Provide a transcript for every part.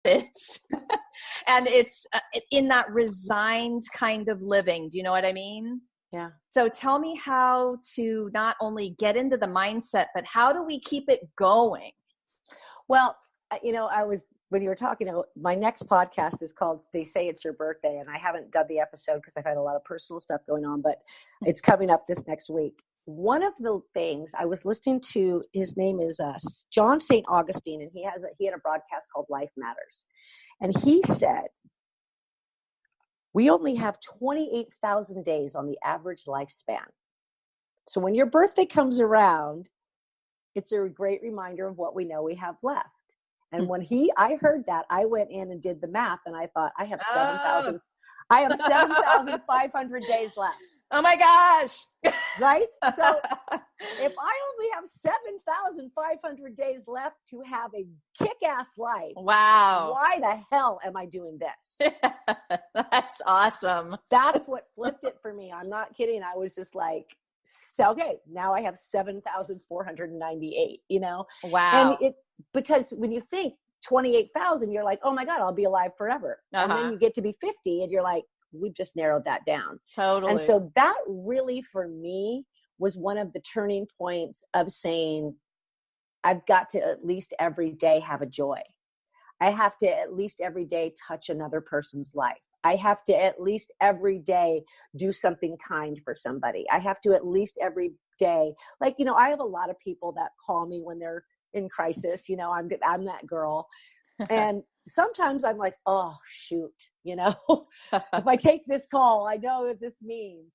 It's and it's in that resigned kind of living. Do you know what I mean? Yeah. So tell me how to not only get into the mindset, but how do we keep it going? Well, when you were talking, my next podcast is called They Say It's Your Birthday. And I haven't done the episode because I've had a lot of personal stuff going on, but it's coming up this next week. One of the things I was listening to, his name is John St. Augustine, and he had a broadcast called Life Matters. And he said, we only have 28,000 days on the average lifespan. So when your birthday comes around, it's a great reminder of what we know we have left. And when I heard that, I went in and did the math, and I thought, I have 7,500 days left. Oh my gosh. Right? So if I only have 7,500 days left to have a kick-ass life, wow, why the hell am I doing this? That's awesome. That's what flipped it for me. I'm not kidding. I was just like, okay, now I have 7,498, Wow. And because when you think 28,000, you're like, oh my God, I'll be alive forever. And then you get to be 50 and you're like, we've just narrowed that down. Totally. And so that really, for me, was one of the turning points of saying, I've got to at least every day have a joy. I have to at least every day touch another person's life. I have to at least every day do something kind for somebody. I have to at least every day, I have a lot of people that call me when they're in crisis. I'm that girl. And sometimes I'm like, oh, shoot, if I take this call, I know what this means.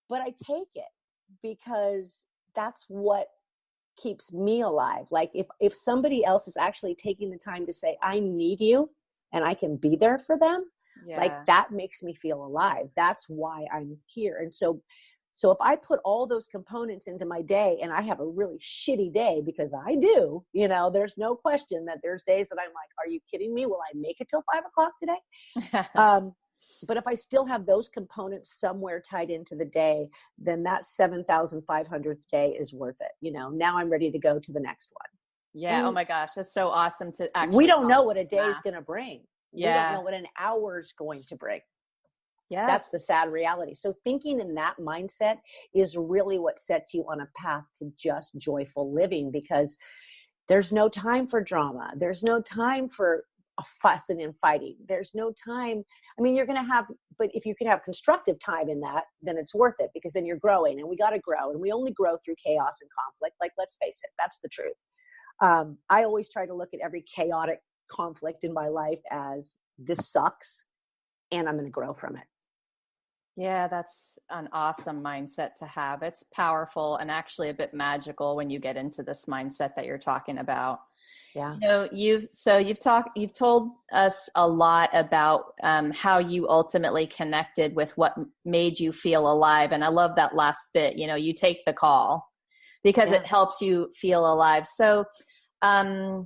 But I take it because that's what keeps me alive. Like if somebody else is actually taking the time to say, I need you and I can be there for them, like that makes me feel alive. That's why I'm here. And so if I put all those components into my day and I have a really shitty day, because I do, there's no question that there's days that I'm like, are you kidding me? Will I make it till 5 o'clock today? But if I still have those components somewhere tied into the day, then that 7,500th day is worth it. Now I'm ready to go to the next one. Yeah. And oh my gosh. That's so awesome to actually. We don't know what a day is going to bring. Yeah. We don't know what an hour is going to bring. Yes. That's the sad reality. So thinking in that mindset is really what sets you on a path to just joyful living, because there's no time for drama. There's no time for fussing and fighting. There's no time. I mean, you're going to have, but if you can have constructive time in that, then it's worth it, because then you're growing, and we got to grow, and we only grow through chaos and conflict. Like, let's face it, that's the truth. I always try to look at every chaotic conflict in my life as this sucks and I'm going to grow from it. Yeah, that's an awesome mindset to have. It's powerful and actually a bit magical when you get into this mindset that you're talking about. Yeah. You've told us a lot about how you ultimately connected with what made you feel alive. And I love that last bit, you take the call because it helps you feel alive. So, how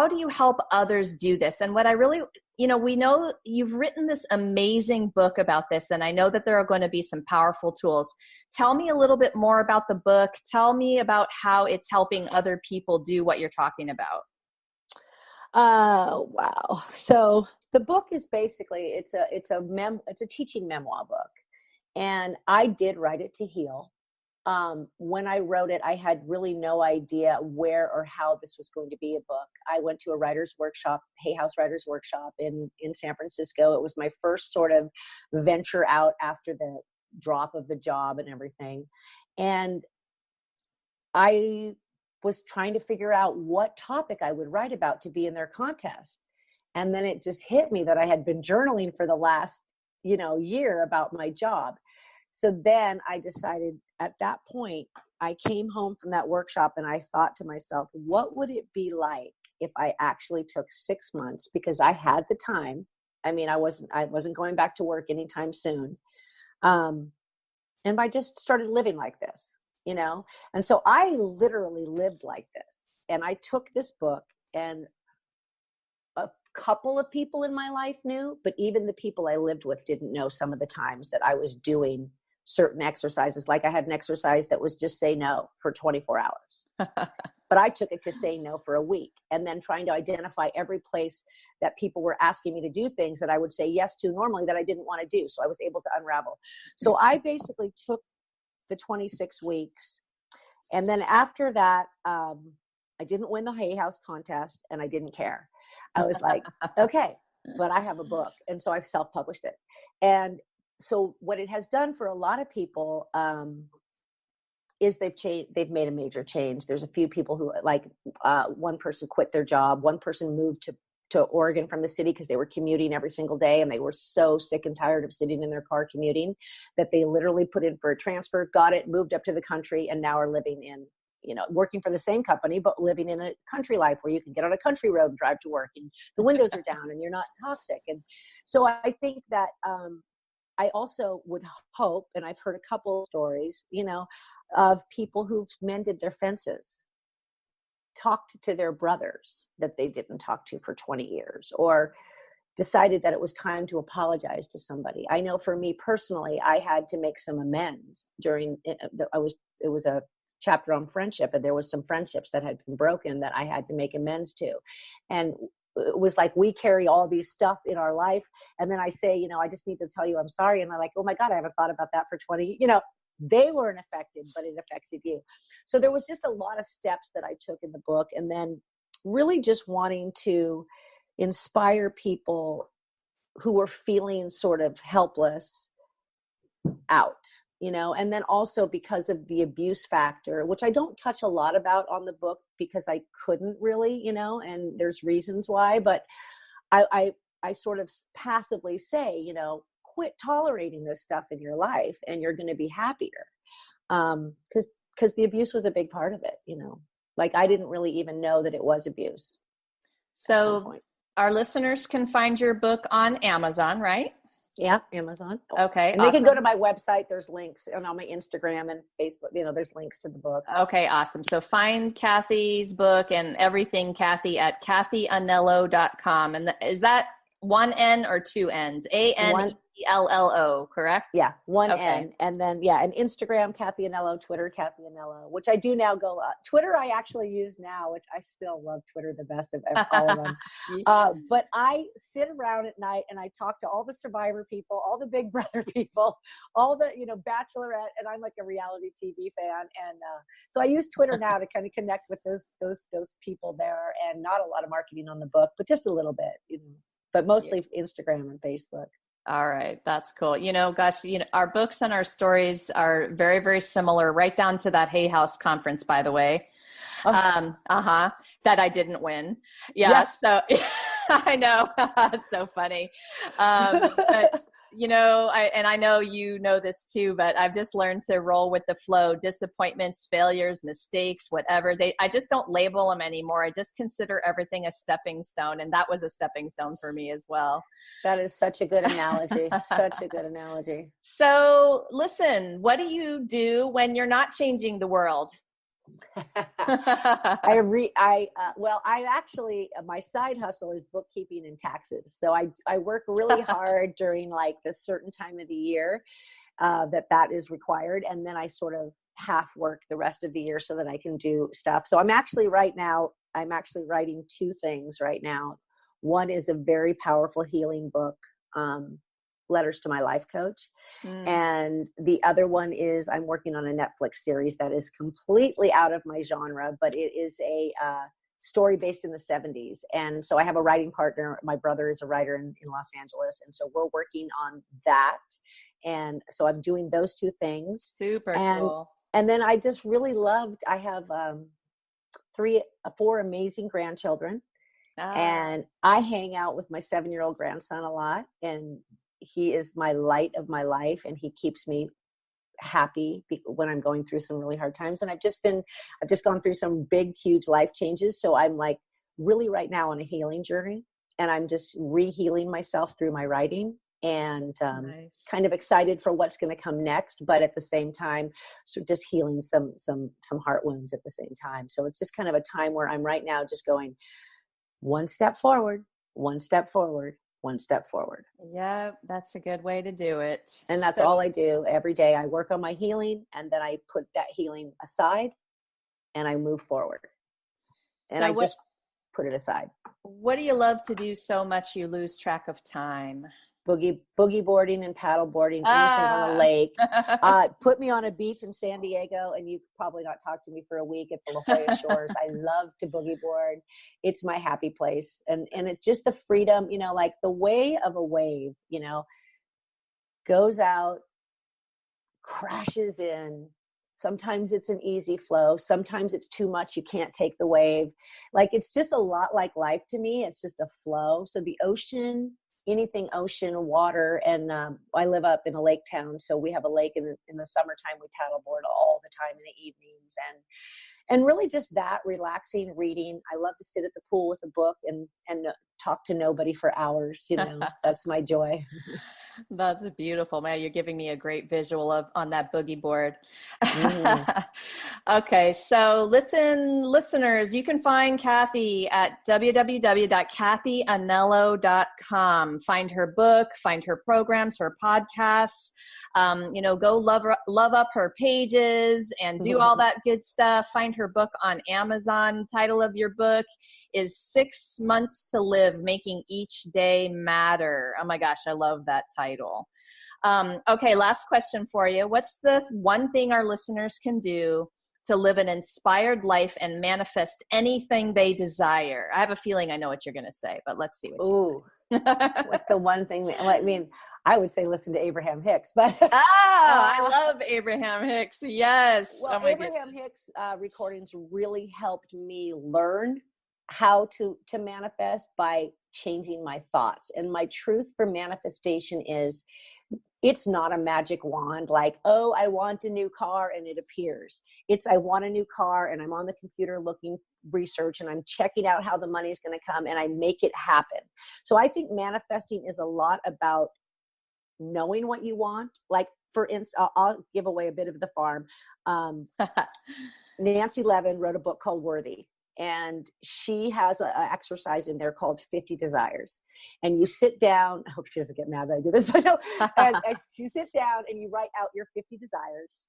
do you help others do this? And what I really, we know you've written this amazing book about this, and I know that there are going to be some powerful tools. Tell me a little bit more about the book. Tell me about how it's helping other people do what you're talking about. Wow. So the book is basically, it's a teaching memoir book, and I did write it to heal. When I wrote it, I had really no idea where or how this was going to be a book. I went to a writer's workshop, Hay House Writer's Workshop in San Francisco. It was my first sort of venture out after the drop of the job and everything. And I was trying to figure out what topic I would write about to be in their contest. And then it just hit me that I had been journaling for the last, year about my job. So then I decided at that point, I came home from that workshop and I thought to myself, what would it be like if I actually took 6 months, because I had the time. I mean, I wasn't going back to work anytime soon. And I just started living like this, And so I literally lived like this. And I took this book, and a couple of people in my life knew, but even the people I lived with didn't know some of the times that I was doing certain exercises. Like I had an exercise that was just say no for 24 hours. but I took it to saying no for a week, and then trying to identify every place that people were asking me to do things that I would say yes to normally that I didn't want to do. So I was able to unravel. So I basically took the 26 weeks. And then after that, I didn't win the Hay House contest, and I didn't care. I was like, okay, but I have a book. And so I've self-published it. And so what it has done for a lot of people, is they've made a major change. There's a few people who, like, one person quit their job. One person moved to Oregon from the city because they were commuting every single day, and they were so sick and tired of sitting in their car commuting that they literally put in for a transfer, got it, moved up to the country, and now are living in, working for the same company, but living in a country life where you can get on a country road and drive to work, and the windows are down and you're not toxic. And so I think that I also would hope, and I've heard a couple stories, of people who've mended their fences, talked to their brothers that they didn't talk to for 20 years, or decided that it was time to apologize to somebody. I know for me personally, I had to make some amends during, it was a chapter on friendship, and there was some friendships that had been broken that I had to make amends to. And it was like, we carry all these stuff in our life. And then I say, I just need to tell you I'm sorry. And they're like, oh my God, I haven't thought about that for 20, they weren't affected, but it affected you. So there was just a lot of steps that I took in the book. And then really just wanting to inspire people who were feeling sort of helpless out, and then also because of the abuse factor, which I don't touch a lot about on the book because I couldn't really, and there's reasons why, but I sort of passively say, quit tolerating this stuff in your life and you're going to be happier. Because the abuse was a big part of it, like I didn't really even know that it was abuse. So our listeners can find your book on Amazon, right? Yeah, Amazon. Okay, and they can go to my website. There's links, and on my Instagram and Facebook, there's links to the book. Okay, awesome. So find Cathy's book and everything, Cathy, at CathyAnello.com. And is that one N or two N's? ANELLO, correct? Yeah, one N. And then, and Instagram, Cathy Anello, Twitter, Cathy Anello, which I do now go, Twitter I actually use now, which I still love Twitter the best of all of them. But I sit around at night and I talk to all the Survivor people, all the Big Brother people, all the, Bachelorette, and I'm like a reality TV fan. And so I use Twitter now to kind of connect with those people there, and not a lot of marketing on the book, but just a little bit, but mostly Instagram and Facebook. All right. That's cool. Our books and our stories are very, very similar, right down to that Hay House conference, by the way. That I didn't win. Yeah. So I know. So funny. But I know you know this too, but I've just learned to roll with the flow. Disappointments, failures, mistakes, whatever. I just don't label them anymore. I just consider everything a stepping stone. And that was a stepping stone for me as well. That is such a good analogy. Such a good analogy. So listen, what do you do when you're not changing the world? I actually, my side hustle is bookkeeping and taxes. So I work really hard during like the certain time of the year that is required. And then I sort of half work the rest of the year so that I can do stuff. So I'm actually writing two things right now. One is a very powerful healing book, Letters to My Life Coach. And the other one is I'm working on a Netflix series that is completely out of my genre, but it is a story based in the 70s. And so I have a writing partner. My brother is a writer in Los Angeles. And so we're working on that. And so I'm doing those two things. Super cool. And then I just really I have 4 amazing grandchildren. And I hang out with my 7-year-old grandson a lot, and he is my light of my life, and he keeps me happy when I'm going through some really hard times. And I've just gone through some big, huge life changes. So I'm like really right now on a healing journey, and I'm just re-healing myself through my writing, and kind of excited for what's going to come next. But at the same time, so just healing some heart wounds at the same time. So it's just kind of a time where I'm right now just going one step forward, one step forward, one step forward. Yeah, that's a good way to do it. And that's all I do every day. I work on my healing, and then I put that healing aside and I move forward. and I just put it aside. What do you love to do so much you lose track of time? Boogie boarding and paddle boarding, anything on a lake. Put me on a beach in San Diego and you probably not talk to me for a week at the La Jolla Shores. I love to boogie board. It's my happy place. And it's just the freedom, like the way of a wave, goes out, crashes in. Sometimes it's an easy flow. Sometimes it's too much. You can't take the wave. Like, it's just a lot like life to me. It's just a flow. So the ocean, anything ocean, water, and I live up in a lake town, so we have a lake in the summertime. We paddleboard all the time in the evenings, and really just that relaxing reading. I love to sit at the pool with a book and talk to nobody for hours. That's my joy. That's beautiful, man. You're giving me a great visual on that boogie board. Okay, so listeners, you can find Cathy at www.cathyanello.com. Find her book, find her programs, her podcasts. Go love up her pages and do all that good stuff. Find her book on Amazon. Title of your book is 6 Months to Live, Making Each Day Matter. Oh my gosh, I love that title. Okay, last question for you. What's the one thing our listeners can do to live an inspired life and manifest anything they desire? I have a feeling I know what you're going to say, but let's see what you think. What's the one thing I would say listen to Abraham Hicks, but I love Abraham Hicks. Yes. Well, Abraham Hicks recordings really helped me learn how to manifest by changing my thoughts. And my truth for manifestation is, it's not a magic wand like, oh, I want a new car and it appears. It's, I want a new car and I'm on the computer looking research and I'm checking out how the money is going to come and I make it happen. So I think manifesting is a lot about knowing what you want. Like, for instance, I'll give away a bit of the farm. Nancy Levin wrote a book called Worthy. And she has an exercise in there called 50 Desires. And you sit down, I hope she doesn't get mad that I do this, but no, and you sit down and you write out your 50 desires.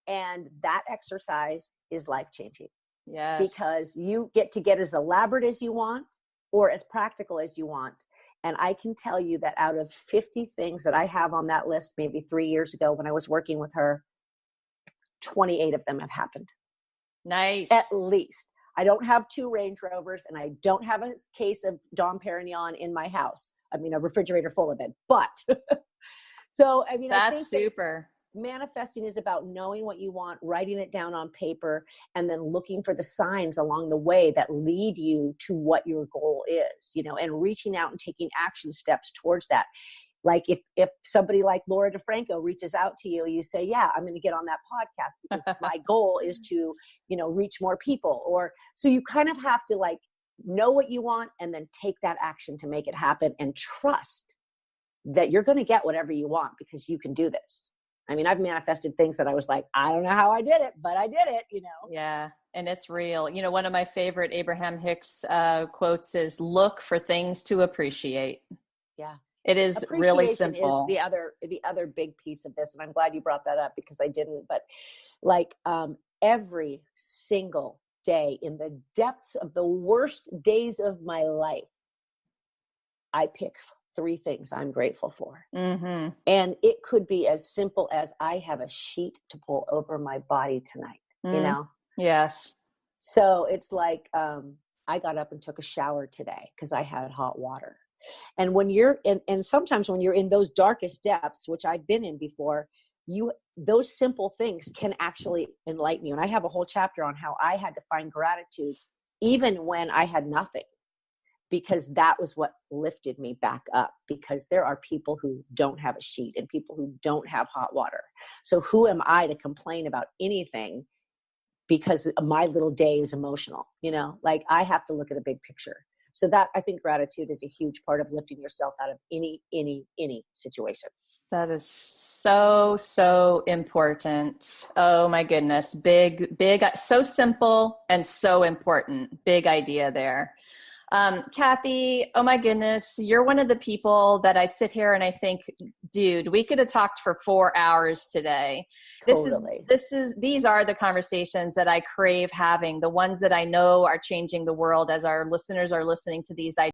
And that exercise is life-changing. Yes. Because you get to get as elaborate as you want or as practical as you want. And I can tell you that out of 50 things that I have on that list, maybe 3 years ago when I was working with her, 28 of them have happened. Nice. At least. I don't have 2 Range Rovers and I don't have a case of Dom Perignon in my house. I mean, a refrigerator full of it, but so, I mean, that's I think super. Manifesting is about knowing what you want, writing it down on paper, and then looking for the signs along the way that lead you to what your goal is, and reaching out and taking action steps towards that. Like if somebody like Laura DeFranco reaches out to you, you say, yeah, I'm going to get on that podcast because my goal is to, reach more people. Or so you kind of have to know what you want and then take that action to make it happen and trust that you're going to get whatever you want because you can do this. I mean, I've manifested things that I was like, I don't know how I did it, but I did it, Yeah. And it's real. One of my favorite Abraham Hicks quotes is, look for things to appreciate. Yeah. It is really simple. Is the other big piece of this. And I'm glad you brought that up because I didn't, but every single day in the depths of the worst days of my life, I pick 3 things I'm grateful for. Mm-hmm. And it could be as simple as I have a sheet to pull over my body tonight, Yes. So it's like, I got up and took a shower today because I had hot water. And when you're in, and sometimes when you're in those darkest depths, which I've been in before, those simple things can actually enlighten you. And I have a whole chapter on how I had to find gratitude even when I had nothing, because that was what lifted me back up, because there are people who don't have a sheet and people who don't have hot water. So who am I to complain about anything because my little day is emotional, I have to look at the big picture. So that, I think gratitude is a huge part of lifting yourself out of any situation. That is so important. Oh my goodness. Big, so simple and so important. Big idea there. Cathy, oh my goodness, you're one of the people that I sit here and I think, dude, we could have talked for 4 hours today. Totally. These are the conversations that I crave having, the ones that I know are changing the world as our listeners are listening to these ideas.